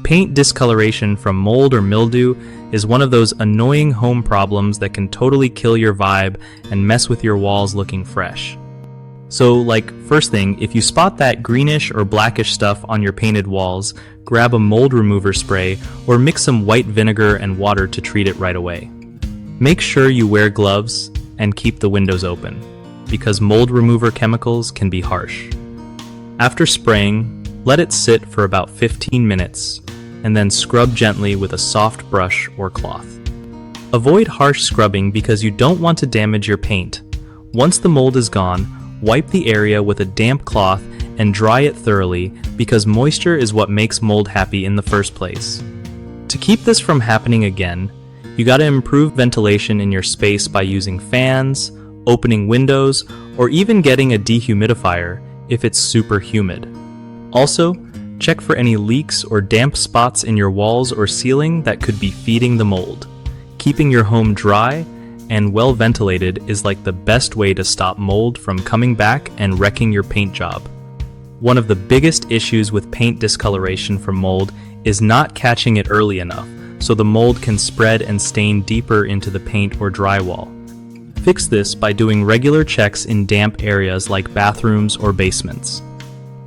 Paint discoloration from mold or mildew is one of those annoying home problems that can totally kill your vibe and mess with your walls looking fresh. So, first thing, if you spot that greenish or blackish stuff on your painted walls, grab a mold remover spray or mix some white vinegar and water to treat it right away. Make sure you wear gloves and keep the windows open, because mold remover chemicals can be harsh. After spraying, let it sit for about 15 minutes, and then scrub gently with a soft brush or cloth. Avoid harsh scrubbing because you don't want to damage your paint. Once the mold is gone, wipe the area with a damp cloth and dry it thoroughly, because moisture is what makes mold happy in the first place. To keep this from happening again, you gotta improve ventilation in your space by using fans, opening windows, or even getting a dehumidifier if it's super humid. Also, check for any leaks or damp spots in your walls or ceiling that could be feeding the mold. Keeping your home dry and well ventilated is like the best way to stop mold from coming back and wrecking your paint job. One of the biggest issues with paint discoloration from mold is not catching it early enough, so the mold can spread and stain deeper into the paint or drywall. Fix this by doing regular checks in damp areas like bathrooms or basements.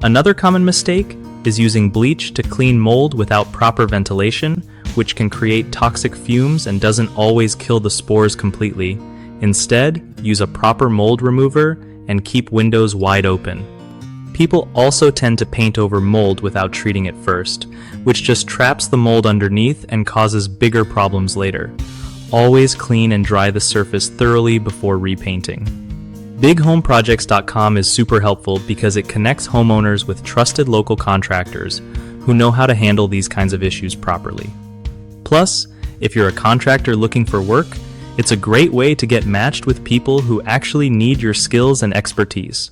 Another common mistake is using bleach to clean mold without proper ventilation, which can create toxic fumes and doesn't always kill the spores completely. Instead, use a proper mold remover and keep windows wide open. People also tend to paint over mold without treating it first, which just traps the mold underneath and causes bigger problems later. Always clean and dry the surface thoroughly before repainting. BigHomeProjects.com is super helpful because it connects homeowners with trusted local contractors who know how to handle these kinds of issues properly. Plus, if you're a contractor looking for work, it's a great way to get matched with people who actually need your skills and expertise.